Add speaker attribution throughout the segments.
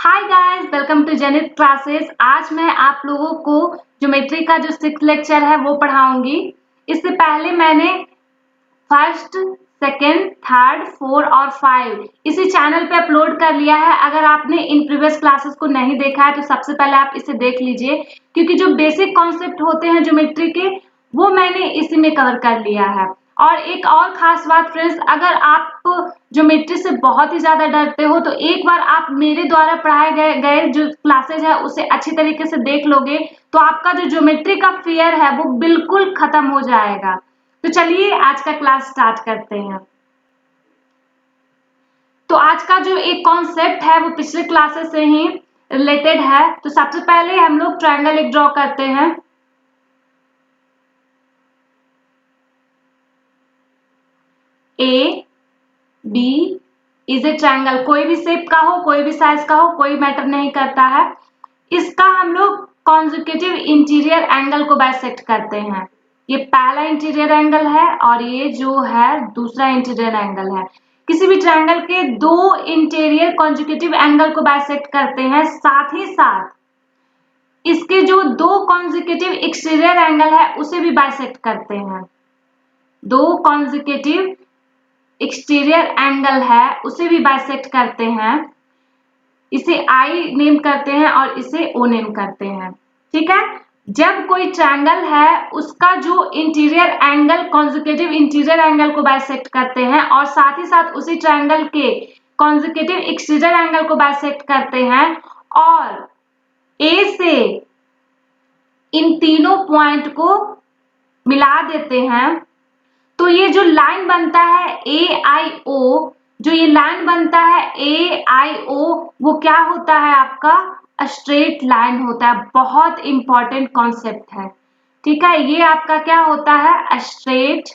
Speaker 1: Hi guys, welcome to Zenith Classes. आज मैं आप लोगों को ज्योमेट्री का जो 6th लेक्चर है वो पढ़ाऊंगी। इससे पहले मैंने फर्स्ट, सेकेंड, थर्ड, 4 और 5 इसी चैनल पे अपलोड कर लिया है। अगर आपने इन प्रीवियस क्लासेस को नहीं देखा है तो सबसे पहले आप इसे देख लीजिए, क्योंकि जो बेसिक कॉन्सेप्ट होते हैं ज्योमेट्री के वो मैंने इसी में कवर कर लिया है। और एक और खास बात फ्रेंड्स, अगर आप ज्योमेट्री से बहुत ही ज्यादा डरते हो तो एक बार आप मेरे द्वारा पढ़ाए गए जो क्लासेज है उसे अच्छी तरीके से देख लोगे तो आपका जो ज्योमेट्री का फियर है वो बिल्कुल खत्म हो जाएगा। तो चलिए आज का क्लास स्टार्ट करते हैं। तो आज का जो एक कॉन्सेप्ट है वो पिछले क्लासेस से ही रिलेटेड है। तो सबसे पहले हम लोग ट्रायंगल एक ड्रॉ करते हैं। A B is a triangle, कोई भी शेप का हो, कोई भी साइज का हो, कोई मैटर नहीं करता है। इसका हम लोग कॉन्जुगेटिव इंटीरियर एंगल को बाइसेक्ट करते हैं। ये पहला इंटीरियर एंगल है और ये जो है दूसरा इंटीरियर एंगल है। किसी भी ट्रायंगल के दो इंटीरियर कॉन्जुगेटिव एंगल को बाइसेक्ट करते हैं, साथ ही साथ इसके जो दो कॉन्जुगेटिव एक्सटीरियर एंगल है उसे भी बाइसेक्ट करते हैं। दो कॉन्जुगेटिव एक्सटीरियर एंगल है उसे भी बाइसेक्ट करते हैं। इसे आई नेम करते हैं और इसे ओ नेम करते हैं। ठीक है, जब कोई ट्रायंगल है उसका जो interior angle conjugative interior angle को बाइसेक्ट करते हैं और साथ ही साथ उसी ट्रायंगल के कॉन्जुगेटिव एक्सटीरियर एंगल को बाइसेक्ट करते हैं और ए से इन तीनों पॉइंट को मिला देते हैं, तो ये जो लाइन बनता है ए आई ओ, जो ये लाइन बनता है ए आई ओ, वो क्या होता है आपका स्ट्रेट लाइन होता है। बहुत इंपॉर्टेंट कॉन्सेप्ट है। ठीक है, ये आपका क्या होता है स्ट्रेट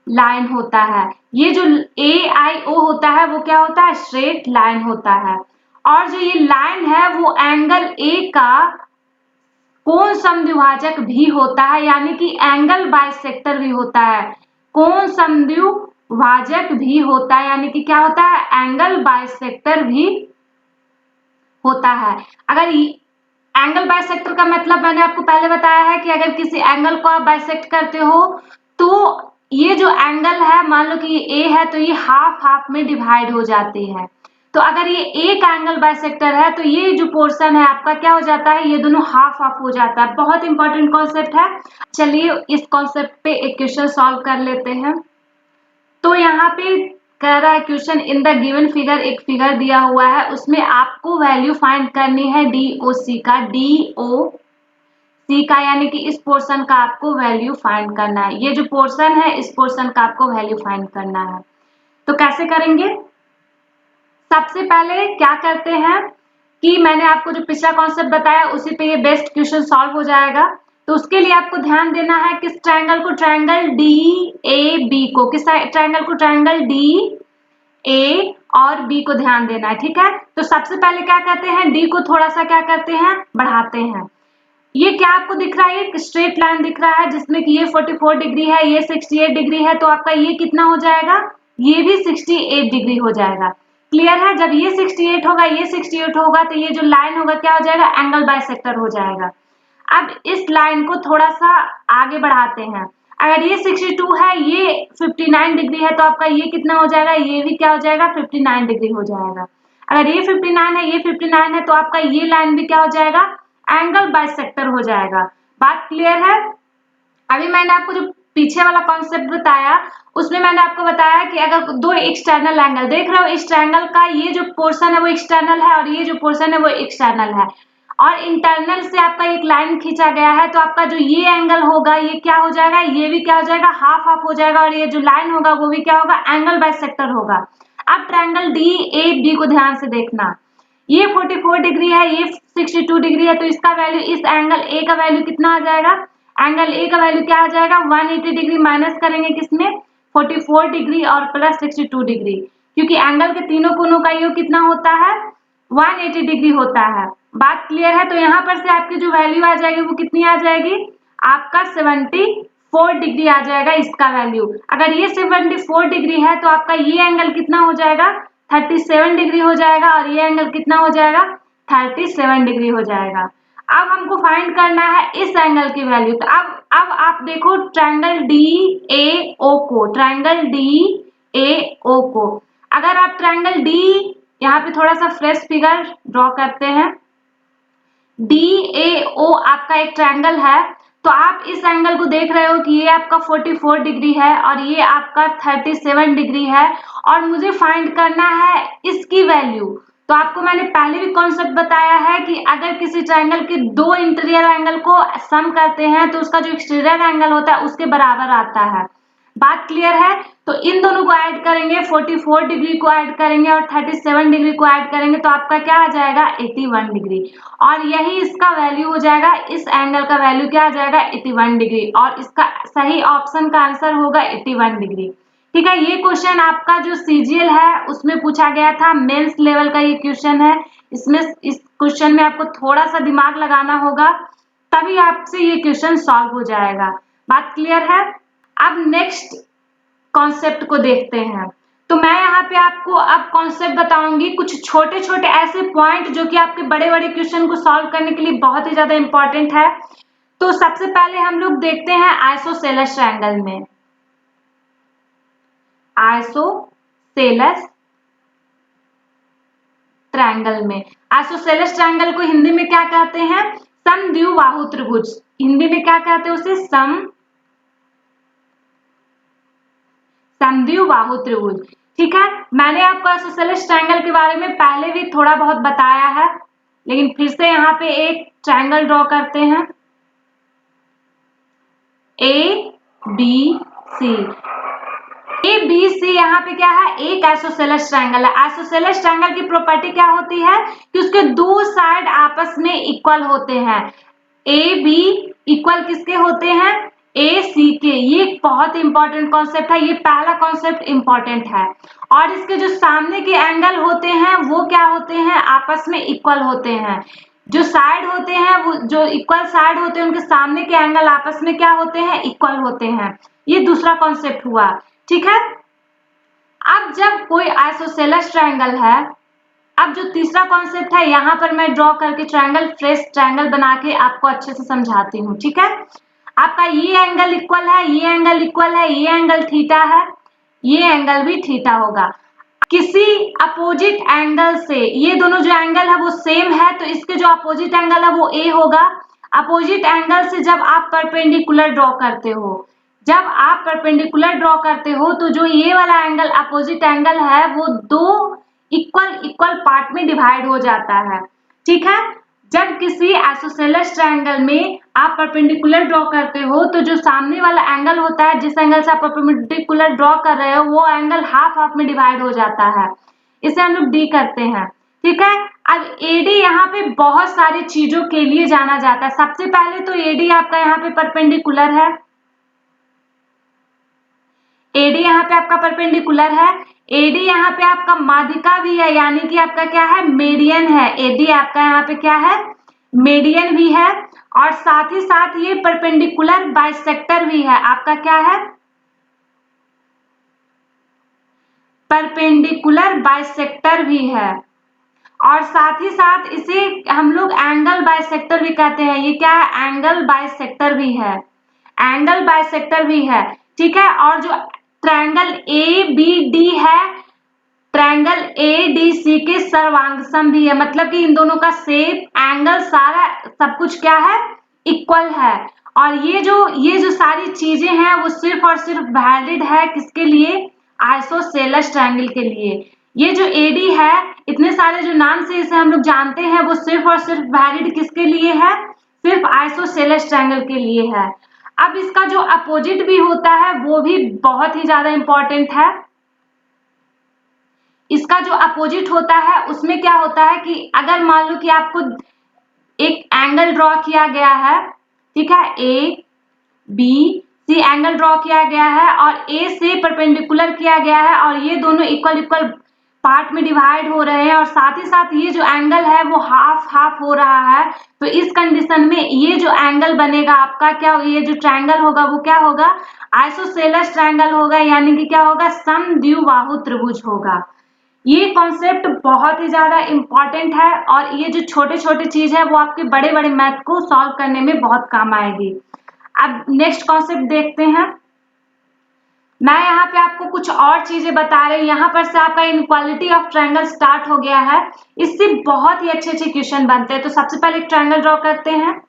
Speaker 1: लाइन होता है। ये जो ए आई ओ होता है वो क्या होता है स्ट्रेट लाइन होता है। और जो ये लाइन है वो एंगल ए का कोण समद्विभाजक भी होता है, यानी कि एंगल बाइसेक्टर भी होता है। कोण समद्विभाजक भी होता है, यानी कि क्या होता है एंगल बाइसेक्टर भी होता है। अगर एंगल बाइसेक्टर का मतलब मैंने आपको पहले बताया है कि अगर किसी एंगल को आप बाइसेक्ट करते हो तो ये जो एंगल है, मान लो कि ये ए है तो ये हाफ हाफ में डिवाइड हो जाती है। तो अगर ये एक एंगल बाइसेक्टर है तो ये जो पोर्शन है आपका क्या हो जाता है, ये दोनों हाफ हाफ हो जाता है। बहुत इंपॉर्टेंट कॉन्सेप्ट है। चलिए इस कॉन्सेप्ट पे एक क्वेश्चन सॉल्व कर लेते हैं। तो यहाँ पे कह रहा है question, in the given figure, एक फिगर दिया हुआ है उसमें आपको वैल्यू फाइंड करनी है डी ओ सी का। डी ओ सी का यानी कि इस पोर्शन का आपको वैल्यू फाइंड करना है। ये जो पोर्शन है इस पोर्शन का आपको वैल्यू फाइंड करना है। तो कैसे करेंगे? सबसे पहले क्या करते हैं कि मैंने आपको जो पिछला कॉन्सेप्ट बताया उसी पे ये बेस्ट क्वेश्चन सॉल्व हो जाएगा। तो उसके लिए आपको ध्यान देना है किस ट्रायंगल को, ट्रायंगल डी ए बी को। किस ट्रायंगल को? ट्रायंगल डी ए और बी को ध्यान देना है। ठीक है, तो सबसे पहले क्या करते हैं, डी को थोड़ा सा क्या करते हैं बढ़ाते हैं। ये क्या आपको दिख रहा है, एक स्ट्रेट लाइन दिख रहा है जिसमें कि ये 44 डिग्री है, ये 68 डिग्री है, तो आपका ये कितना हो जाएगा, ये भी 68 डिग्री हो जाएगा। क्लियर है? जब ये 68 होगा, ये 68 होगा, तो ये जो लाइन होगा क्या हो जाएगा, एंगल बाइसेक्टर हो जाएगा। अब इस लाइन को थोड़ा सा आगे बढ़ाते हैं। अगर ये 62 है, ये 59 डिग्री है, तो आपका ये कितना हो जाएगा, ये भी क्या हो जाएगा 59 डिग्री हो जाएगा। अगर ये 59 है, ये 59 है, तो आपका ये लाइन भी क्या हो जाएगा, एंगल बाइसेक्टर हो जाएगा। बात क्लियर है? अभी मैंने आपको जो पीछे वाला कॉन्सेप्ट बताया उसमें मैंने आपको बताया कि अगर दो एक्सटर्नल एंगल देख रहे हो, इस ट्रायंगल का ये जो पोर्शन है वो एक्सटर्नल है और ये जो पोर्शन है वो एक्सटर्नल है, और इंटरनल से आपका एक लाइन खींचा गया है, तो आपका जो ये एंगल होगा ये क्या हो जाएगा, ये भी क्या हो जाएगा हाफ हाफ हो जाएगा, और ये जो लाइन होगा वो भी क्या होगा, एंगल बाइसेक्टर होगा। अब ट्रायंगल डी ए बी को ध्यान से देखना। ये 44 डिग्री है, ये 62 डिग्री है, तो इसका वैल्यू, इस एंगल ए का वैल्यू कितना आ जाएगा, एंगल ए का वैल्यू क्या आ जाएगा 180 डिग्री। माइनस करेंगे किसमें, 44 डिग्री और प्लस 62 डिग्री, क्योंकि एंगल के तीनों कोनों का योग कितना होता है 180 डिग्री होता है। बात क्लियर है? तो यहाँ पर से आपकी जो वैल्यू आ जाएगी वो कितनी आ जाएगी, आपका 74 डिग्री आ जाएगा इसका वैल्यू। अगर ये 74 डिग्री है तो आपका ये एंगल कितना हो जाएगा 37 डिग्री हो जाएगा और ये एंगल कितना हो जाएगा 37 डिग्री हो जाएगा। अब हमको फाइंड करना है इस एंगल की वैल्यू। तो अब आप देखो ट्रायंगल DAO को, ट्रायंगल DAO को अगर आप ट्रायंगल D यहाँ पे थोड़ा सा फ्रेश फिगर ड्रॉ करते हैं, DAO आपका एक ट्रायंगल है। तो आप इस एंगल को देख रहे हो कि ये आपका 44 डिग्री है और ये आपका 37 डिग्री है और मुझे फाइंड करना है इसकी वैल्यू। तो आपको मैंने पहले भी कॉन्सेप्ट बताया है कि अगर किसी ट्रायंगल के दो इंटीरियर एंगल को सम करते हैं तो उसका जो एक्सटीरियर एंगल होता है उसके बराबर आता है। बात क्लियर है? तो इन दोनों को ऐड करेंगे, 44 डिग्री को ऐड करेंगे और 37 डिग्री को ऐड करेंगे तो आपका क्या आ जाएगा 81 डिग्री और यही इसका वैल्यू हो जाएगा। इस एंगल का वैल्यू क्या आ जाएगा 81 डिग्री और इसका सही ऑप्शन का आंसर होगा 81 डिग्री। ठीक है, ये क्वेश्चन आपका जो CGL है उसमें पूछा गया था, मेंस लेवल का ये क्वेश्चन है। इसमें इस क्वेश्चन में आपको थोड़ा सा दिमाग लगाना होगा तभी आपसे ये क्वेश्चन सॉल्व हो जाएगा। बात क्लियर है? अब नेक्स्ट कॉन्सेप्ट को देखते हैं। तो मैं यहाँ पे आपको अब कॉन्सेप्ट बताऊंगी, कुछ छोटे छोटे ऐसे पॉइंट जो कि आपके बड़े बड़े क्वेश्चन को सॉल्व करने के लिए बहुत ही ज्यादा इंपॉर्टेंट है। तो सबसे पहले हम लोग देखते हैं आइसोसेलेस ट्रायंगल में। आइसोसेलेस ट्रायंगल में, आइसोसेलेस ट्रायंगल को हिंदी में क्या कहते हैं? समद्विबाहु त्रिभुज। हिंदी में क्या कहते हैं उसे? समद्विबाहु त्रिभुज। ठीक है, मैंने आपको आइसोसेलेस ट्रायंगल के बारे में पहले भी थोड़ा बहुत बताया है, लेकिन फिर से यहाँ पे एक ट्रायंगल ड्रॉ करते हैं ABC। ABC यहाँ पे क्या है? एक आइसोसेलेस ट्रायंगल है। आइसोसेलेस ट्रायंगल की प्रॉपर्टी क्या होती है कि उसके दो साइड आपस में इक्वल होते हैं। AB इक्वल किसके होते हैं? AC के। ये एक बहुत इंपॉर्टेंट कॉन्सेप्ट है, ये पहला कॉन्सेप्ट इंपॉर्टेंट है। और इसके जो सामने के एंगल होते हैं वो क्या होते हैं? आपस में इक्वल होते हैं। जो साइड होते हैं, वो जो इक्वल साइड होते हैं उनके सामने के एंगल आपस में क्या होते हैं? इक्वल होते हैं। ये दूसरा कॉन्सेप्ट हुआ। ठीक है, अब जब कोई आइसोसेलेस ट्रायंगल है, अब जो तीसरा कॉन्सेप्ट है यहाँ पर मैं ड्रॉ करके ट्रायंगल, फ्रेश ट्रायंगल बना के आपको अच्छे से समझाती हूँ। ठीक है, आपका ये एंगल इक्वल है, ये एंगल इक्वल है, ये एंगल थीटा है, ये एंगल भी थीटा होगा। किसी अपोजिट एंगल से ये दोनों जो एंगल है वो सेम है तो इसके जो अपोजिट एंगल है वो A होगा। अपोजिट एंगल से जब आप परपेंडिकुलर ड्रॉ करते हो, जब आप परपेंडिकुलर ड्रॉ करते हो तो जो ये वाला एंगल अपोजिट एंगल है वो दो इक्वल पार्ट में डिवाइड हो जाता है। ठीक है, जब किसी आइसोसेलेस ट्रायंगल में आप परपेंडिकुलर ड्रॉ करते हो तो जो सामने वाला एंगल होता है, जिस एंगल से आप परपेंडिकुलर ड्रॉ कर रहे हो, वो एंगल हाफ हाफ में डिवाइड हो जाता है। इसे हम लोग D करते हैं। ठीक है, अब AD यहाँ पे बहुत सारी चीजों के लिए जाना जाता है। सबसे पहले तो AD आपका यहाँ पे परपेंडिकुलर है, AD यहाँ पे आपका परपेंडिकुलर है। AD यहाँ पे आपका माध्यिका भी है, यानी कि आपका क्या है? मीडियन है। AD आपका यहाँ पे क्या है? मीडियन भी है और साथ ही साथ ये परपेंडिकुलर बाइसेक्टर भी है। आपका क्या है? परपेंडिकुलर बाइसेक्टर भी है और साथ ही साथ इसे हम लोग एंगल बाइसेक्टर भी कहते हैं। ये क्या है? एंगल बाइसेक्टर भी है, एंगल बाइसेक्टर भी है। ठीक है, और जो ट्रायंगल ABD है, ट्रायंगल ADC के सर्वांग भी है, मतलब कि इन दोनों का शेप, एंगल, सारा सब कुछ क्या है? इक्वल है। और ये जो सारी चीजें हैं वो सिर्फ और सिर्फ वैलिड है किसके लिए? आइसोसेलेस ट्रायंगल के लिए। ये जो AD है, इतने सारे जो नाम से इसे हम लोग जानते हैं, वो सिर्फ और सिर्फ वैलिड किसके लिए है? सिर्फ आइसोसेलेस ट्रायंगल के लिए है। अब इसका जो अपोजिट भी होता है वो भी बहुत ही ज्यादा इंपॉर्टेंट है। इसका जो अपोजिट होता है उसमें क्या होता है कि अगर मान लो कि आपको एक एंगल ड्रॉ किया गया है, ठीक है, ABC एंगल ड्रॉ किया गया है और A से परपेंडिकुलर किया गया है और ये दोनों इक्वल पार्ट में डिवाइड हो रहे हैं और साथ ही साथ ये जो एंगल है वो हाफ हाफ हो रहा है। तो इस कंडीशन में ये जो एंगल बनेगा आपका क्या? ये जो ट्रायंगल होगा वो क्या होगा? आइसोसेलेस ट्रायंगल होगा, यानी कि क्या होगा? समद्विबाहु त्रिभुज होगा। ये कॉन्सेप्ट बहुत ही ज्यादा इम्पोर्टेंट है और ये जो छोटे छोटे चीज है वो आपके बड़े बड़े मैथ को सॉल्व करने में बहुत काम आएगी। अब नेक्स्ट कॉन्सेप्ट देखते हैं। मैं यहाँ पे आपको कुछ और चीजें बता रही हूँ। यहाँ पर से आपका इनइक्वालिटी ऑफ ट्रायंगल स्टार्ट हो गया है। इससे बहुत ही अच्छे अच्छे क्वेश्चन बनते हैं। तो सबसे पहले एक ट्रायंगल ड्रॉ करते हैं।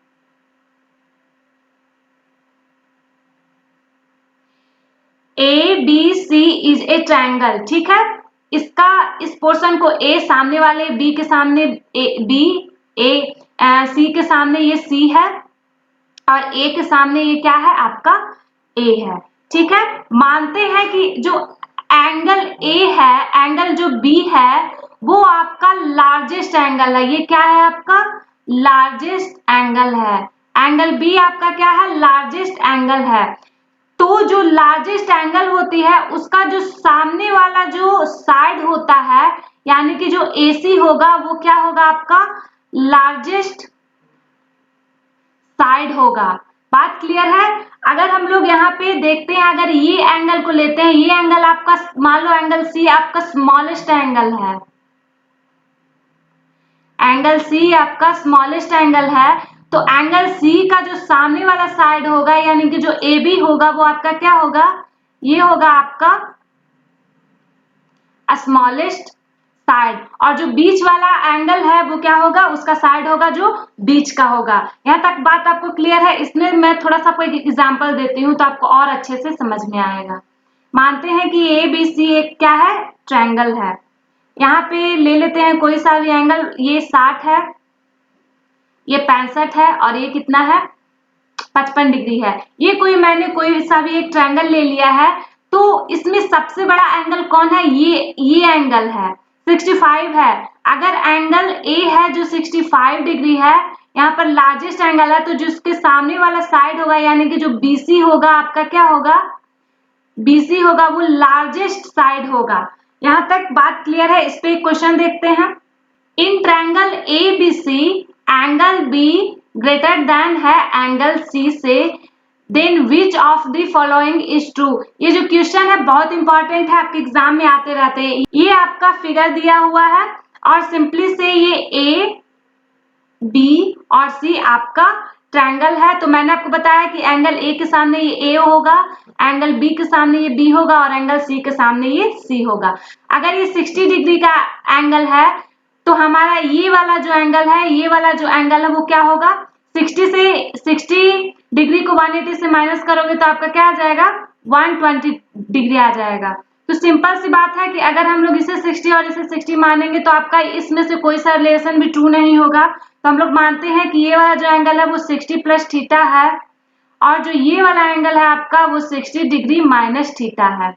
Speaker 1: ABC इज ए ट्रायंगल, ठीक है। इसका इस पोर्शन को A सामने वाले B के सामने B, C के सामने ये C है और A के सामने ये क्या है आपका A है, ठीक है। मानते हैं कि जो एंगल A है, एंगल जो B है वो आपका लार्जेस्ट एंगल है। ये क्या है आपका लार्जेस्ट एंगल है। एंगल B आपका क्या है लार्जेस्ट एंगल है। तो जो लार्जेस्ट एंगल होती है उसका जो सामने वाला जो साइड होता है यानी कि जो AC होगा वो क्या होगा आपका लार्जेस्ट साइड होगा। बात क्लियर है। अगर हम लोग यहाँ पे देखते हैं, अगर ये एंगल को लेते हैं, ये एंगल आपका मान लो एंगल C आपका स्मॉलेस्ट एंगल है, एंगल C आपका स्मॉलेस्ट एंगल है। तो एंगल C का जो सामने वाला साइड होगा यानी कि जो AB होगा वो आपका क्या होगा, ये होगा आपका स्मॉलेस्ट साइड। और जो बीच वाला एंगल है वो क्या होगा, उसका साइड होगा जो बीच का होगा। यहाँ तक बात आपको क्लियर है। इसमें मैं थोड़ा सा कोई एग्जांपल देती हूँ तो आपको और अच्छे से समझ में आएगा। मानते हैं कि ABC एक क्या है ट्रायंगल है। यहाँ पे ले लेते हैं कोई सा भी एंगल, ये 60 है, ये 65 है और ये कितना है 55 डिग्री है। ये मैंने कोई सा भी एक ट्रायंगल ले लिया है। तो इसमें सबसे बड़ा एंगल कौन है, ये एंगल है 65 है। अगर एंगल A है जो 65 डिग्री है, यहाँ पर लार्जेस्ट एंगल है, तो जिसके सामने वाला साइड होगा यानी कि जो BC होगा आपका क्या होगा BC होगा वो लार्जेस्ट साइड होगा। यहाँ तक बात क्लियर है। इस पे एक क्वेश्चन देखते हैं। In triangle ABC angle B greater than है एंगल C से, then which of the following is true. ये जो क्वेश्चन है बहुत इंपॉर्टेंट है, आपके एग्जाम में आते रहते हैं। ये आपका फिगर दिया हुआ है और सिंपली से ये A, B और C आपका ट्रायंगल है। तो मैंने आपको बताया कि एंगल A के सामने ये A होगा, एंगल B के सामने ये B होगा और एंगल C के सामने ये C होगा। अगर ये 60 डिग्री का एंगल है तो हमारा ये वाला जो एंगल है, ये वाला जो एंगल है वो क्या होगा 60 डिग्री को 180 से माइनस करोगे तो आपका क्या आ जाएगा 120 डिग्री आ जाएगा। तो सिंपल सी बात है कि अगर हम लोग इसे 60 और इसे 60 मानेंगे तो आपका इसमें से कोई सा रिलेशन भी ट्रू नहीं होगा। तो हम लोग मानते हैं कि ये वाला जो एंगल है वो 60 प्लस थीटा है और जो ये वाला एंगल है आपका वो 60 डिग्री माइनस थीटा है।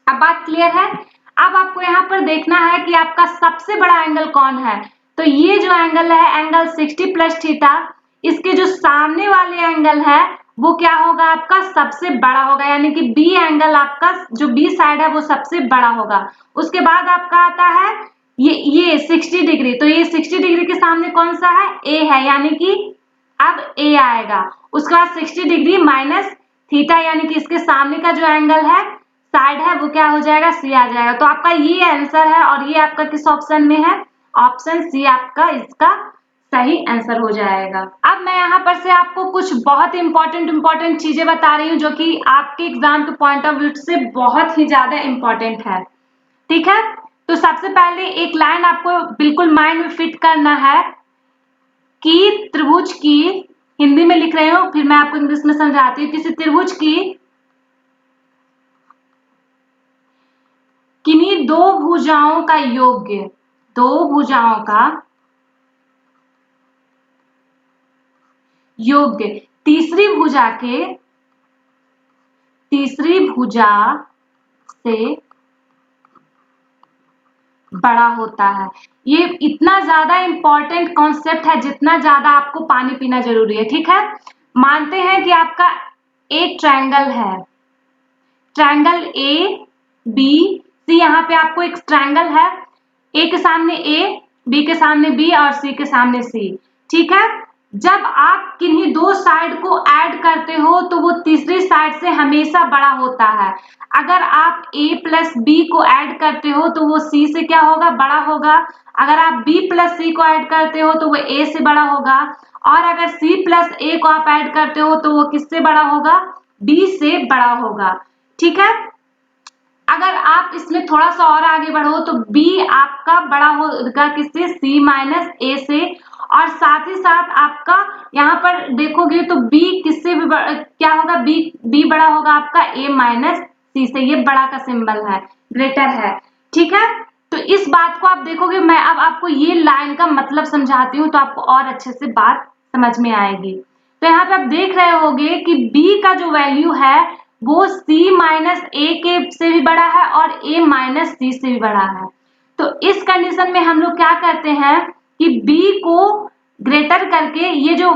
Speaker 1: अब बात क्लियर है। अब आपको यहाँ पर देखना है कि आपका सबसे बड़ा एंगल कौन है। तो ये जो एंगल है एंगल 60 प्लस थीटा, इसके जो सामने वाले एंगल है वो क्या होगा आपका सबसे बड़ा होगा यानी कि B एंगल आपका जो B साइड है वो सबसे बड़ा होगा। उसके बाद आपका आता है ये 60 डिग्री। तो ये 60 डिग्री के सामने कौन सा है A है यानी कि अब A आएगा। उसके बाद 60 डिग्री माइनस थीटा यानी कि इसके सामने का जो एंगल है साइड है वो क्या हो जाएगा C आ जाएगा। तो आपका ये आंसर है और ये आपका किस ऑप्शन में है ऑप्शन C आपका इसका सही आंसर हो जाएगा। अब मैं यहाँ पर से आपको कुछ बहुत इंपॉर्टेंट चीजें बता रही हूँ जो कि आपके एग्जाम के पॉइंट ऑफ व्यू से बहुत ही ज्यादा इंपॉर्टेंट है, ठीक है। तो सबसे पहले एक लाइन आपको बिल्कुल माइंड में फिट करना है कि त्रिभुज की, हिंदी में लिख रहे हो फिर मैं आपको इंग्लिश में समझाती हूँ। किसी त्रिभुज की किन्हीं दो भुजाओं का योग्य, दो भुजाओं का योग्य तीसरी भुजा से बड़ा होता है। ये इतना ज्यादा इंपॉर्टेंट कॉन्सेप्ट है जितना ज्यादा आपको पानी पीना जरूरी है, ठीक है। मानते हैं कि आपका एक ट्रायंगल है, ट्रायंगल ABC, यहाँ पे आपको एक ट्रायंगल है, A के सामने A, B के सामने B और C के सामने C, ठीक है। जब आप किन्हीं दो साइड को ऐड करते हो तो वो तीसरी साइड से हमेशा बड़ा होता है। अगर आप a प्लस बी को ऐड करते हो तो वो c से क्या होगा, बड़ा होगा। अगर आप b प्लस c को ऐड करते हो तो वो a से बड़ा होगा। और अगर c प्लस a को आप ऐड करते हो तो वो किससे बड़ा होगा, b से बड़ा होगा। ठीक है। अगर आप इसमें थोड़ा सा और आगे बढ़ो तो b आपका बड़ा होगा किससे, c माइनस a से। और साथ ही साथ आपका यहाँ पर देखोगे तो b किससे भी क्या होगा, b बड़ा होगा आपका a माइनस c से। ये बड़ा का सिंबल है, ग्रेटर है। ठीक है। तो इस बात को आप देखोगे, मैं अब आपको ये लाइन का मतलब समझाती हूँ तो आपको और अच्छे से बात समझ में आएगी। तो यहाँ पे आप देख रहे होगे कि b का जो वैल्यू है वो c माइनस a के से भी बड़ा है और a माइनस c से भी बड़ा है। तो इस कंडीशन में हम लोग क्या करते हैं कि b को ग्रेटर करके ये जो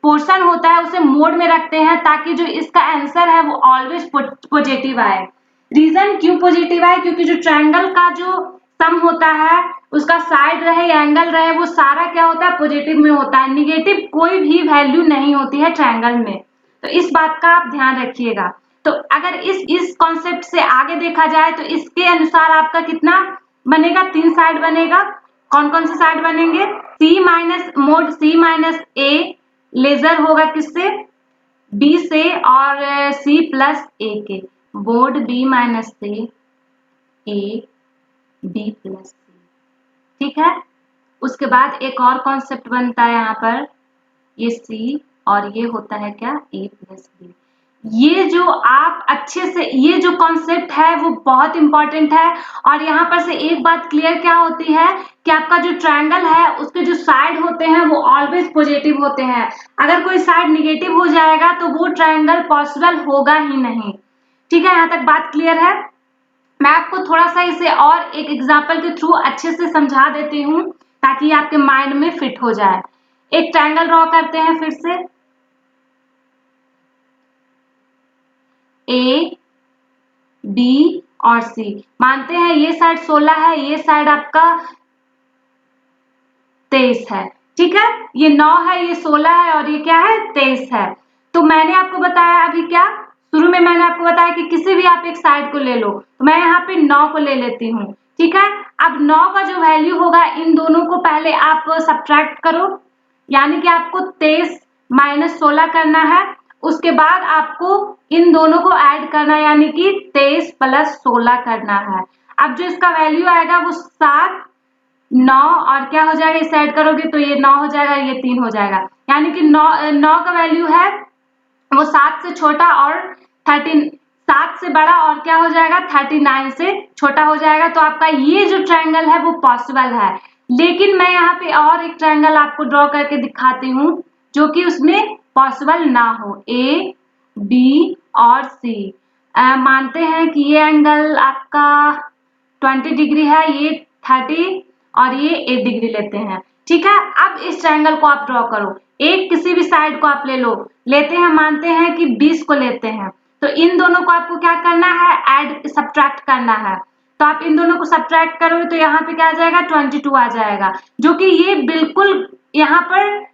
Speaker 1: पोर्शन होता है उसे मोड में रखते हैं ताकि जो इसका आंसर है वो ऑलवेज पॉजिटिव आए। रीजन क्यों पॉजिटिव आए, क्योंकि जो ट्रायंगल का जो सम होता है उसका साइड रहे या एंगल रहे वो सारा क्या होता है, पॉजिटिव में होता है। निगेटिव कोई भी वैल्यू नहीं होती है ट्रायंगल में। तो इस बात का आप ध्यान रखिएगा। तो अगर इस कॉन्सेप्ट से आगे देखा जाए तो इसके अनुसार आपका कितना बनेगा, 3 साइड बनेगा। कौन कौन से साइड बनेंगे, c minus mod c minus a lesser होगा किससे, b से, और c प्लस a के, बोर्ड b माइनस से a b प्लस c। ठीक है। उसके बाद एक और कॉन्सेप्ट बनता है यहाँ पर, ये c और ये होता है क्या, a प्लस b। ये जो आप अच्छे से, ये जो कॉन्सेप्ट है वो बहुत इंपॉर्टेंट है। और यहाँ पर से एक बात क्लियर क्या होती है कि आपका जो ट्रायंगल है उसके जो साइड होते हैं वो ऑलवेज पॉजिटिव होते हैं। अगर कोई साइड निगेटिव हो जाएगा तो वो ट्रायंगल पॉसिबल होगा ही नहीं। ठीक है, यहाँ तक बात क्लियर है। मैं आपको थोड़ा सा इसे और एक एग्जाम्पल के थ्रू अच्छे से समझा देती हूँ ताकि आपके माइंड में फिट हो जाए। एक ट्रायंगल ड्रॉ करते हैं फिर से, ए बी और सी। मानते हैं ये साइड 16 है, ये साइड आपका 23 है। ठीक है, ये 9 है, ये 16 है और ये क्या है, 23 है। तो मैंने आपको बताया अभी क्या, शुरू में मैंने आपको बताया कि किसी भी आप एक साइड को ले लो। तो मैं यहाँ पे 9 को ले लेती हूँ। ठीक है, अब 9 का जो वैल्यू होगा इन दोनों को पहले आप सब्ट्रैक्ट करो, यानी कि आपको 23 माइनस 16 करना है। उसके बाद आपको इन दोनों को ऐड करना है, यानी कि 23 प्लस 16 करना है। अब जो इसका वैल्यू आएगा वो 7, 9 और क्या हो जाएगा, इसे ऐड करोगे तो ये 9 हो जाएगा, ये 3 हो जाएगा। यानी कि 9 का वैल्यू है वो 7 से छोटा और 13, 7 से बड़ा और क्या हो जाएगा, 39 से छोटा हो जाएगा। तो आपका ये जो ट्रायंगल है वो पॉसिबल है। लेकिन मैं यहाँ पे और एक ट्रायंगल आपको ड्रॉ करके दिखाती हूँ जो कि उसमें पॉसिबल ना हो। ए बी और सी, मानते हैं कि ये एंगल आपका 20 डिग्री है, ये 30 और ये 8 डिग्री लेते हैं। ठीक है, अब इस ट्रायंगल को आप ड्रॉ करो। एक किसी भी साइड को आप ले लो, लेते हैं, मानते हैं कि 20 को लेते हैं। तो इन दोनों को आपको क्या करना है, ऐड सब्ट्रैक्ट करना है। तो आप इन दोनों को सब्ट्रैक्ट करोगे तो यहाँ पे क्या आ जाएगा, 22 आ जाएगा। जो कि ये बिल्कुल यहाँ पर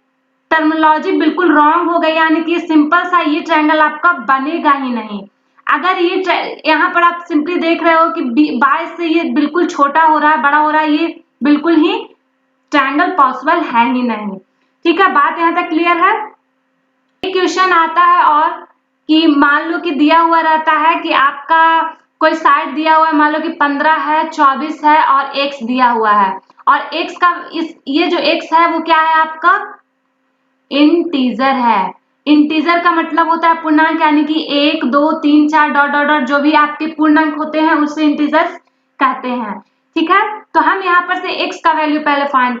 Speaker 1: टर्मिनोलॉजी बिल्कुल रॉन्ग हो गई, यानी कि सिंपल सा ये ट्रायंगल आपका बनेगा ही नहीं। अगर ये यहाँ पर आप सिंपली देख रहे हो कि 22 से ये बिल्कुल छोटा हो रहा है, बड़ा हो रहा है, ये बिल्कुल ही ट्रायंगल पॉसिबल है ही नहीं। ठीक है, बात यहाँ तक क्लियर है। एक क्वेश्चन आता है और कि मान लो कि दिया हुआ रहता है कि आपका कोई साइड दिया हुआ है, मान लो कि 15 है, 24 है और x दिया हुआ है। और x का ये जो x है वो क्या है आपका, इंटीजर है। इंटीजर का मतलब होता है पूर्णांक, यानी कि 1 2 3 4 डॉट डॉट डॉट जो भी आपके पूर्णांक होते हैं उसे इंटीजर्स कहते हैं। ठीक है, तो हम यहाँ पर से x का वैल्यू पहले फाइंड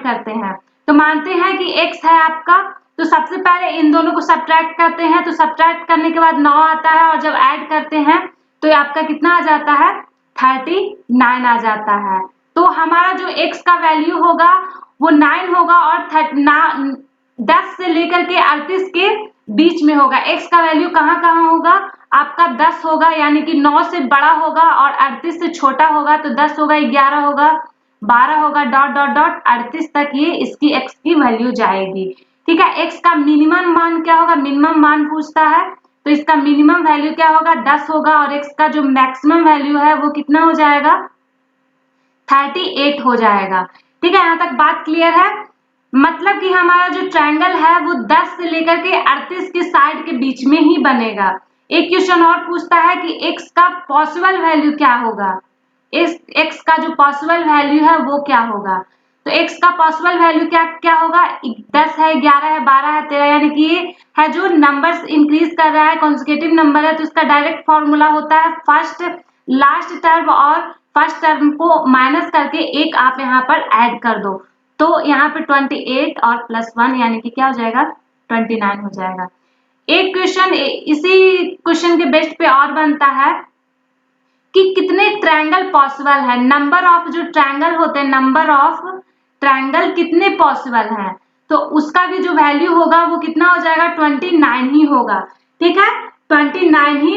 Speaker 1: करते हैं। तो मानते हैं कि x है आपका, तो सबसे पहले इन दोनों को सब्ट्रैक्ट करते हैं। तो सब्ट्रैक्ट करने के बाद 9 आता है और जब ऐड करते हैं तो आपका कितना आ जाता है, 39 आ जाता है। तो हमारा जो x का वैल्यू होगा वो 9 होगा और 10 से लेकर के 38 के बीच में होगा। x का वैल्यू कहाँ कहाँ होगा, आपका 10 होगा, यानी कि 9 से बड़ा होगा और 38 से छोटा होगा। तो 10 होगा, 11 होगा, 12 होगा डॉट डॉट डॉट 38 तक ये इसकी x की वैल्यू जाएगी। ठीक है, x का मिनिमम मान क्या होगा, मिनिमम मान पूछता है तो इसका मिनिमम वैल्यू क्या होगा 10 होगा और x का जो मैक्सिमम वैल्यू है वो कितना हो जाएगा 38 हो जाएगा। ठीक है, यहाँ तक बात क्लियर है। मतलब कि हमारा जो ट्रायंगल है वो 10 से लेकर के 38 के साइड के बीच में ही बनेगा। एक क्वेश्चन और पूछता है कि x का पॉसिबल वैल्यू क्या होगा, इस x का जो पॉसिबल वैल्यू है वो क्या होगा। तो x का पॉसिबल वैल्यू क्या क्या होगा, 10 है, 11 है, 12 है, 13, यानी कि ये है जो नंबर्स इंक्रीज कर रहा है, कॉन्सेक्यूटिव नंबर है, तो इसका डायरेक्ट फॉर्मूला होता है फर्स्ट लास्ट टर्म और फर्स्ट टर्म को माइनस करके एक आप यहाँ पर ऐड कर दो, तो यहाँ पे 28 और +1 यानी कि क्या हो जाएगा 29 हो जाएगा। एक क्वेश्चन इसी क्वेश्चन के बेस्ट पे और बनता है कि कितने ट्रायंगल पॉसिबल है, नंबर ऑफ जो ट्रायंगल होते हैं, नंबर ऑफ ट्रायंगल कितने पॉसिबल हैं, तो उसका भी जो वैल्यू होगा वो कितना हो जाएगा 29 ही होगा। ठीक है, 29 ही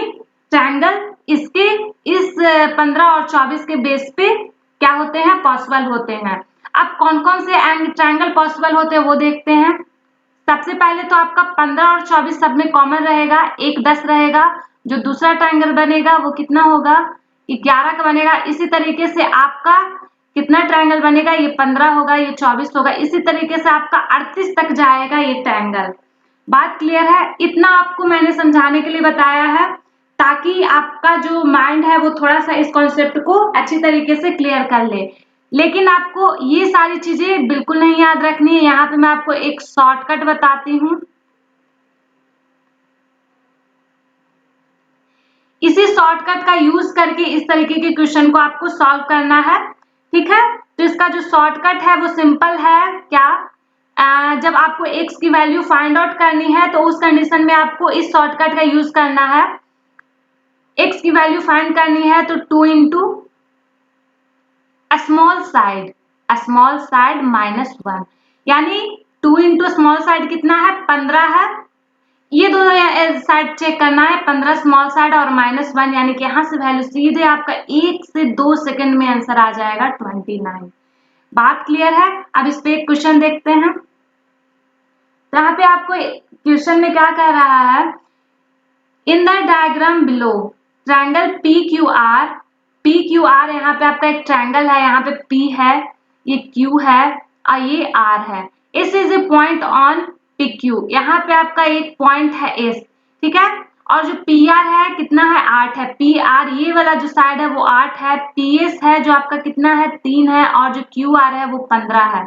Speaker 1: ट्रायंगल इसके इस 15 और 24 के बेस पे क्या होते हैं, पॉसिबल होते हैं। अब कौन कौन से ट्रायंगल पॉसिबल होते हैं वो देखते हैं। सबसे पहले तो आपका 15 और 24 सब में कॉमन रहेगा, एक 10 रहेगा, जो दूसरा ट्रायंगल बनेगा वो कितना होगा 11 का बनेगा। इसी तरीके से आपका कितना ट्रायंगल बनेगा, ये 15 होगा, ये 24 होगा, इसी तरीके से आपका 38 तक जाएगा ये ट्रायंगल। बात क्लियर है, इतना आपको मैंने समझाने के लिए बताया है ताकि आपका जो माइंड है वो थोड़ा सा इस कॉन्सेप्ट को अच्छी तरीके से क्लियर कर ले। लेकिन आपको ये सारी चीजें बिल्कुल नहीं याद रखनी है, यहाँ पे मैं आपको एक शॉर्टकट बताती हूँ। इसी शॉर्टकट का यूज करके इस तरीके के क्वेश्चन को आपको सॉल्व करना है। ठीक है, तो इसका जो शॉर्टकट है वो सिंपल है। क्या जब आपको x की वैल्यू फाइंड आउट करनी है तो उस कंडीशन में आपको इस शॉर्टकट का यूज करना है। x की वैल्यू फाइंड करनी है तो 2 इंटू स्मॉल साइड -1, यानी 2 इंटू स्मॉल साइड कितना है 15 है, ये दोनों साइड चेक करना है, 15 स्मॉल साइड और -1, यानी कि यहाँ से वैल्यू सीधे आपका 1 से 2 सेकंड में आंसर आ जाएगा 29। बात क्लियर है। अब इस पे एक क्वेश्चन देखते हैं। यहाँ पे आपको क्वेश्चन में क्या कह रहा है, in the diagram below triangle PQR यहाँ पे आपका एक ट्रायंगल है, यहाँ पे P है, ये Q है और ये R है। इस is a point on PQ, यहाँ पे आपका एक पॉइंट है S। ठीक है, और जो PR है कितना है 8 है, PR ये वाला जो साइड है वो 8 है, PS है जो आपका कितना है 3 है और जो QR है वो 15 है।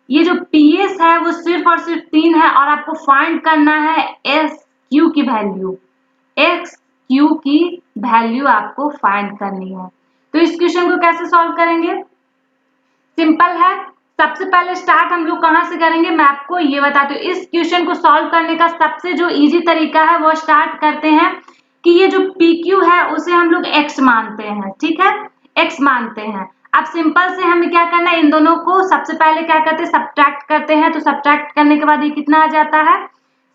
Speaker 1: ये जो PS है वो सिर्फ और सिर्फ 3 है और आपको फाइंड करना है SQ की वैल्यू, XQ की वैल्यू आपको फाइंड करनी है। तो इस क्वेश्चन को कैसे सॉल्व करेंगे, सिंपल है। सबसे पहले स्टार्ट हम लोग कहाँ से करेंगे मैं आपको ये बताती हूँ। इस क्वेश्चन को सॉल्व करने का सबसे जो इजी तरीका है वो स्टार्ट करते हैं कि ये जो PQ है उसे हम लोग x मानते हैं। ठीक है, x मानते हैं। अब सिंपल से हमें क्या करना है, इन दोनों को सबसे पहले क्या करते हैं सब्ट्रैक्ट करते हैं, तो सब्ट्रैक्ट करने के बाद ये कितना आ जाता है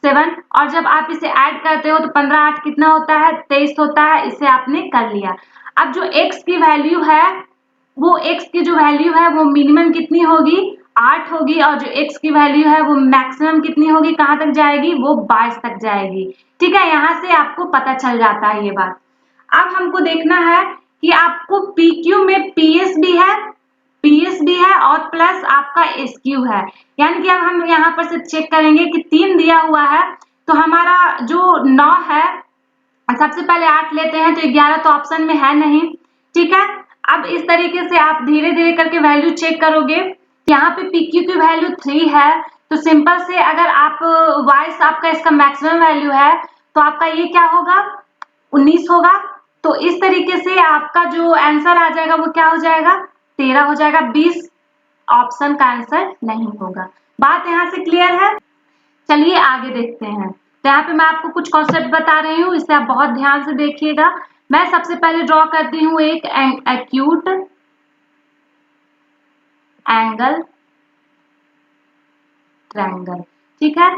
Speaker 1: 7, और जब आप इसे ऐड करते हो तो 15 8 कितना होता है 23 होता है, इसे आपने कर लिया। अब जो x की वैल्यू है वो x की जो वैल्यू है वो मिनिमम कितनी होगी 8 होगी, और जो x की वैल्यू है वो मैक्सिमम कितनी होगी, कहाँ तक जाएगी, वो 22 तक जाएगी। ठीक है, यहाँ से आपको पता चल जाता है ये बात। अब हमको देखना है कि आपको PQ में PS भी है और प्लस आपका SQ है, यानी कि अब हम यहाँ पर से चेक करेंगे कि 3 दिया हुआ है तो हमारा जो 9 है, सबसे पहले 8 लेते हैं तो 11 तो ऑप्शन में है नहीं। ठीक है, अब इस तरीके से आप धीरे धीरे करके वैल्यू चेक करोगे, यहाँ पे PQ की वैल्यू 3 है, तो सिंपल से अगर आप वाइस आपका इसका मैक्सिमम वैल्यू है तो आपका ये क्या होगा 19 होगा। तो इस तरीके से आपका जो आंसर आ जाएगा वो क्या हो जाएगा 13 हो जाएगा, 20 ऑप्शन का आंसर नहीं होगा। बात यहाँ से क्लियर है। चलिए आगे देखते हैं। तो यहाँ पे मैं आपको कुछ कॉन्सेप्ट बता रही हूँ, इसे आप बहुत ध्यान से देखिएगा। मैं सबसे पहले ड्रॉ करती हूँ एक एक्यूट एंगल ट्रायंगल। ठीक है,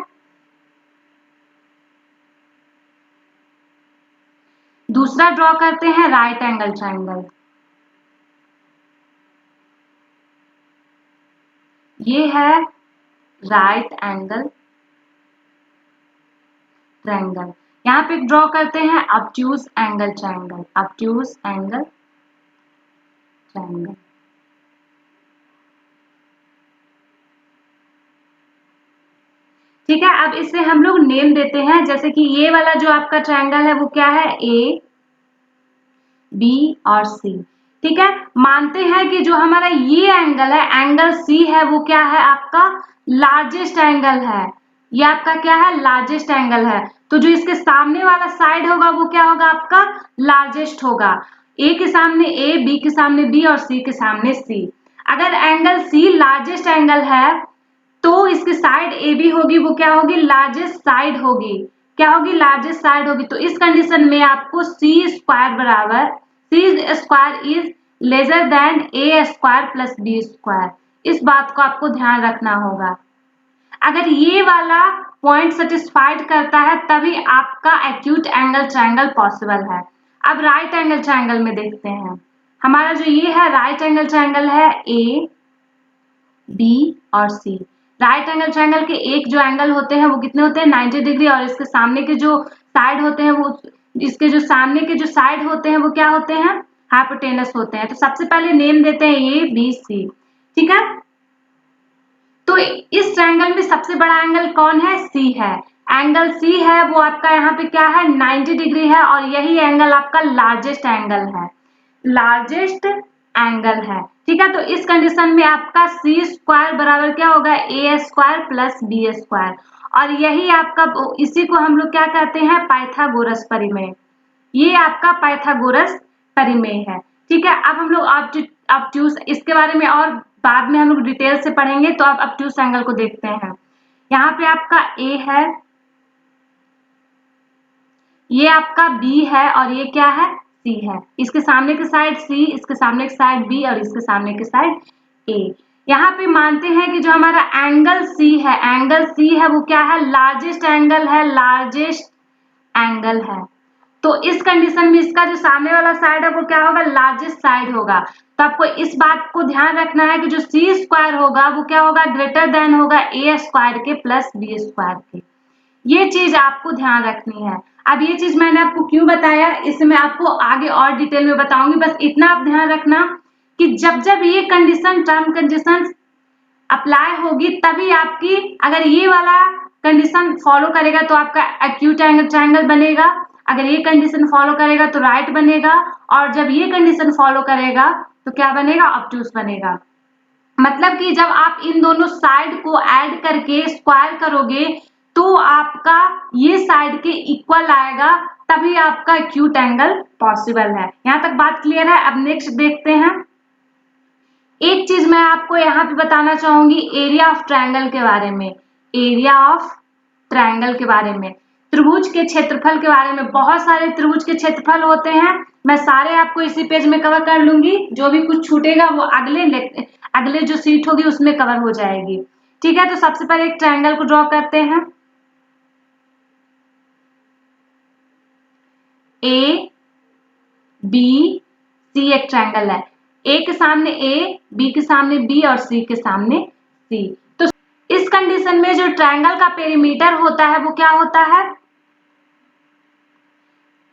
Speaker 1: दूसरा ड्रॉ करते हैं राइट एंगल ट्रायंगल। ये है राइट एंगल ट्रायंगल। यहाँ पे ड्रॉ करते हैं obtuse angle triangle, obtuse angle triangle. ठीक है, अब इसे हम लोग नेम देते हैं, जैसे कि ये वाला जो आपका ट्रायंगल है वो क्या है, ए बी और सी। ठीक है, मानते हैं कि जो हमारा ये एंगल है, एंगल सी है, वो क्या है आपका लार्जेस्ट एंगल है। ये आपका क्या है, लार्जेस्ट एंगल है। तो जो इसके सामने वाला साइड होगा वो क्या होगा आपका लार्जेस्ट होगा। ए के सामने ए, बी के सामने बी और सी के सामने सी। अगर एंगल सी लार्जेस्ट एंगल है तो इसकी साइड ए बी होगी, वो क्या होगी, लार्जेस्ट साइड होगी। क्या होगी, लार्जेस्ट साइड होगी। तो इस कंडीशन में आपको सी स्क्वायर बराबर, C square is lesser than A square plus B square. इस बात को आपको ध्यान रखना होगा। अगर ये वाला पॉइंट सेटिस्फाइड करता है तभी आपका एक्यूट एंगल ट्रायंगल पॉसिबल है। अब राइट एंगल ट्रायंगल में देखते हैं। हमारा जो ये है राइट एंगल ट्रायंगल है ए बी और सी। राइट एंगल ट्रायंगल के एक जो एंगल होते हैं वो कितने होते हैं, 90 डिग्री। और इसके सामने के जो साइड होते हैं वो, इसके जो सामने के जो साइड होते हैं वो क्या होते हैं, हाइपोटेनस होते हैं। तो सबसे पहले नेम देते हैं ए बी सी। ठीक है, तो इस ट्रायंगल में सबसे बड़ा एंगल कौन है, सी है। एंगल सी है वो आपका यहाँ पे क्या है, 90 डिग्री है। और यही एंगल आपका लार्जेस्ट एंगल है, लार्जेस्ट एंगल है। ठीक है, तो इस कंडीशन में आपका सी स्क्वायर बराबर क्या होगा, ए स्क्वायर प्लस बी स्क्वायर। और यही आपका, इसी को हम लोग क्या कहते हैं, पाइथागोरस परिमेय। ये आपका पाइथागोरस परिमेय है। ठीक है, अब हम लोग ऑब्ट्यूज इसके बारे में और बाद में हम लोग डिटेल से पढ़ेंगे। तो अब ऑब्ट्यूज एंगल को देखते हैं। यहाँ पे आपका ए है, ये आपका बी है और ये क्या है, सी है। इसके सामने की साइड सी, इसके सामने की साइड बी और इसके सामने की साइड ए। यहाँ पे मानते हैं कि जो हमारा एंगल सी है, एंगल सी है वो क्या है, लार्जेस्ट एंगल है, लार्जेस्ट एंगल है। तो इस कंडीशन में इसका जो सामने वाला साइड है वो क्या होगा, लार्जेस्ट साइड होगा। तो आपको इस बात को ध्यान रखना है कि जो सी स्क्वायर होगा वो क्या होगा, ग्रेटर देन होगा ए स्क्वायर के प्लस बी स्क्वायर के। ये चीज आपको ध्यान रखनी है। अब ये चीज मैंने आपको क्यों बताया, इसे मैं आपको आगे और डिटेल में बताऊंगी। बस इतना आप ध्यान रखना कि जब जब ये कंडीशन, टर्म कंडीशन अप्लाई होगी तभी आपकी, अगर ये वाला कंडीशन फॉलो करेगा तो आपका एक्यूट एंगल ट्रायंगल बनेगा। अगर ये कंडीशन फॉलो करेगा तो राइट बनेगा। और जब ये कंडीशन फॉलो करेगा तो क्या बनेगा, ऑब्ट्यूज बनेगा। मतलब कि जब आप इन दोनों साइड को ऐड करके स्क्वायर करोगे तो आपका ये साइड के इक्वल आएगा, तभी आपका एक्यूट एंगल पॉसिबल है। यहां तक बात क्लियर है। अब नेक्स्ट देखते हैं। एक चीज मैं आपको यहाँ पे बताना चाहूंगी एरिया ऑफ ट्रायंगल के बारे में, एरिया ऑफ ट्रायंगल के बारे में, त्रिभुज के क्षेत्रफल के बारे में। बहुत सारे त्रिभुज के क्षेत्रफल होते हैं, मैं सारे आपको इसी पेज में कवर कर लूंगी। जो भी कुछ छूटेगा वो अगले जो सीट होगी उसमें कवर हो जाएगी। ठीक है, तो सबसे पहले एक ट्रायंगल को ड्रॉ करते हैं। ए बी सी एक ट्रायंगल है। ए के सामने ए, बी के सामने बी और सी के सामने सी। तो इस कंडीशन में जो ट्रायंगल का पेरीमीटर होता है वो क्या होता है,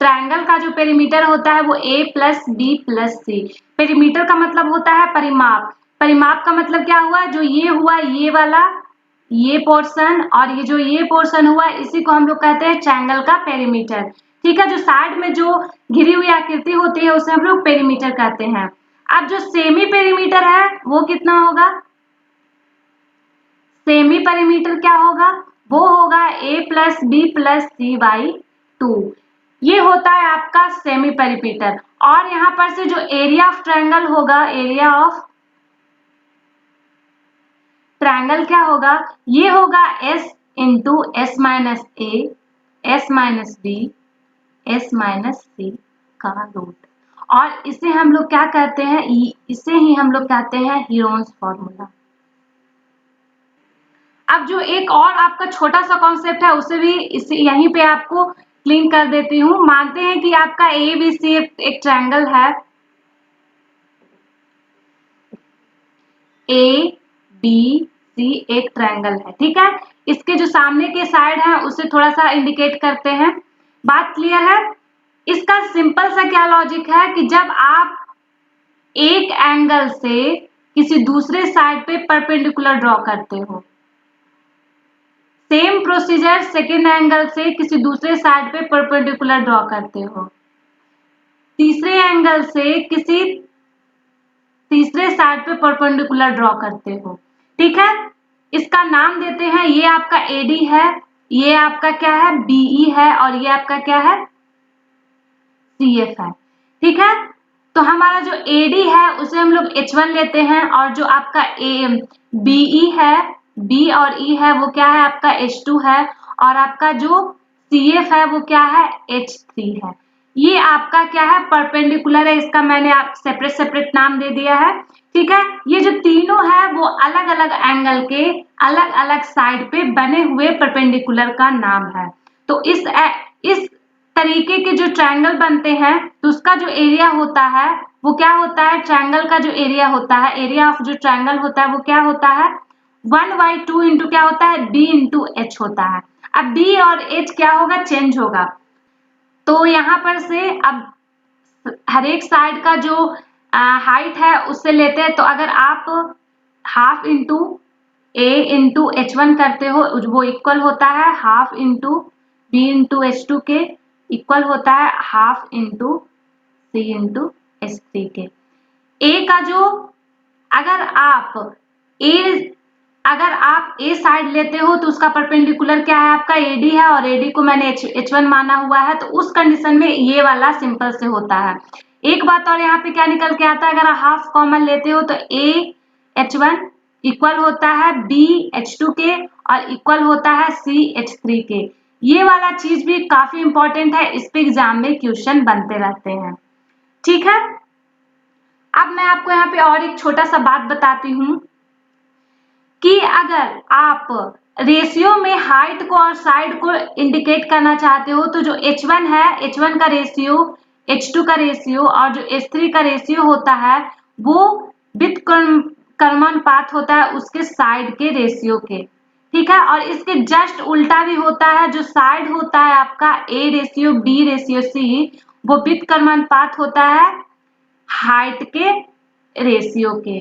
Speaker 1: ट्रायंगल का जो पेरीमीटर होता है वो ए प्लस बी प्लस सी। पेरीमीटर का मतलब होता है परिमाप। परिमाप का मतलब क्या हुआ, जो ये हुआ ये वाला, ये पोर्शन और ये जो ये पोर्शन हुआ, इसी को हम लोग कहते हैं ट्रायंगल का पेरीमीटर। ठीक है, जो साइड में जो घिरी हुई आकृति होती है उसे हम लोग पेरीमीटर कहते हैं। अब जो सेमी पेरीमीटर है वो कितना होगा, सेमी पेरीमीटर क्या होगा, वो होगा A plus B plus C by 2। ये होता है आपका सेमी पेरीमीटर। और यहाँ पर से जो एरिया ऑफ ट्रायंगल होगा, एरिया ऑफ ट्रायंगल क्या होगा, ये होगा S into S minus A, S minus B, S minus C का रूट। और इसे हम लोग क्या कहते हैं, इसे ही हम लोग कहते हैं हीरोन्स फॉर्मूला। अब जो एक और आपका छोटा सा कॉन्सेप्ट है उसे भी इसे यहीं पे आपको क्लीन कर देती हूँ। मानते हैं कि आपका ए बी सी एक ट्रायंगल है, ए बी सी एक ट्रायंगल है। ठीक है, इसके जो सामने के साइड है उसे थोड़ा सा इंडिकेट करते हैं। बात क्लियर है? इसका सिंपल सा क्या लॉजिक है कि जब आप एक एंगल से किसी दूसरे साइड पे परपेंडिकुलर ड्रॉ करते हो, सेम प्रोसीजर सेकेंड एंगल से किसी दूसरे साइड पे परपेंडिकुलर ड्रॉ करते हो, तीसरे एंगल से किसी तीसरे साइड पे परपेंडिकुलर ड्रॉ करते हो। ठीक है, इसका नाम देते हैं, ये आपका एडी है, ये आपका क्या है बीई है, और ये आपका क्या है सीएफ है। ठीक है, तो हमारा जो एडी है उसे हम लोग H1 लेते हैं, और जो आपका बीई है, बी और ई है वो क्या है आपका H2 है, और आपका जो CF है वो क्या है H3 है। ये आपका क्या है परपेंडिकुलर है, इसका मैंने आप सेपरेट सेपरेट नाम दे दिया है। ठीक है, ये जो तीनों है वो अलग अलग एंगल के अलग अलग साइड पे बने हुए परपेंडिकुलर का नाम है। तो इस तरीके के जो ट्रायंगल बनते हैं तो उसका जो एरिया होता है वो क्या होता है, ट्रायंगल का जो एरिया होता है, एरिया ऑफ जो ट्रायंगल होता है वो क्या होता है 1/2 इंटू क्या होता है b इंटू एच होता है। अब b और h क्या होगा, चेंज होगा। तो यहाँ पर से अब हर एक साइड का जो हाइट है उससे लेते हैं, तो अगर आप half into a into H1 करते हो वो इक्वल होता है half into b into H2 के, इक्वल होता है half into c into H3 के। a का जो अगर आप a साइड लेते हो तो उसका परपेंडिकुलर क्या है आपका AD है, और AD को मैंने H1 माना हुआ है, तो उस कंडीशन में ये वाला सिंपल से होता है। एक बात और यहाँ पे क्या निकल के आता है, अगर आप हाफ कॉमन लेते हो तो A H1 इक्वल होता है B H2 के, और इक्वल होता है C H3 के। ये वाला चीज भी काफी इंपॉर्टेंट है, इस पे एग्जाम में क्वेश्चन बनते रहते हैं। ठीक है, अब मैं आपको यहाँ पे और एक छोटा सा बात बताती हूँ कि अगर आप रेशियो में हाइट को और साइड को इंडिकेट करना चाहते हो तो जो H1 है, H1 का रेशियो, H2 का रेशियो और जो H3 का रेशियो होता है वो व्युत्क्रमानुपात होता है उसके साइड के रेशियो के। ठीक है, और इसके जस्ट उल्टा भी होता है, जो साइड होता है आपका A ratio B ratio C वो व्युत्क्रमानुपात होता है हाइट के रेशियो के।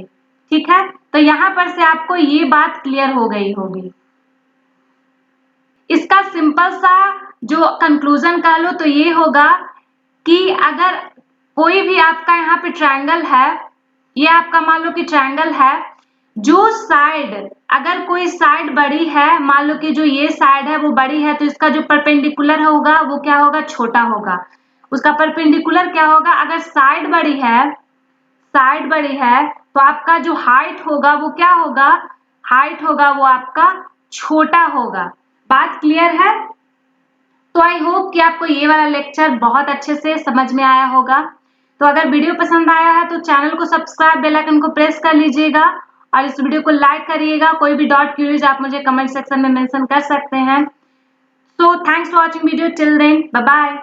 Speaker 1: ठीक है, तो यहां पर से आपको ये बात क्लियर हो गई होगी। इसका सिंपल सा जो कंक्लूजन कह लो तो ये होगा कि अगर कोई भी आपका यहाँ पे ट्रायंगल है, ये आपका मान लो कि ट्रायंगल है, जो साइड अगर कोई साइड बड़ी है, मान लो कि जो ये साइड है वो बड़ी है, तो इसका जो परपेंडिकुलर होगा वो क्या होगा छोटा होगा। उसका परपेंडिकुलर क्या होगा, अगर साइड बड़ी है तो आपका जो हाइट होगा वो क्या होगा, हाइट होगा वो आपका छोटा होगा। बात क्लियर है? तो आई होप कि आपको ये वाला लेक्चर बहुत अच्छे से समझ में आया होगा। तो अगर वीडियो पसंद आया है तो चैनल को सब्सक्राइब, बेल आइकन को प्रेस कर लीजिएगा और इस वीडियो को लाइक करिएगा। कोई भी डाउट क्यूरीज आप मुझे कमेंट सेक्शन में मेंशन कर सकते हैं। So thanks for watching video, till then bye bye.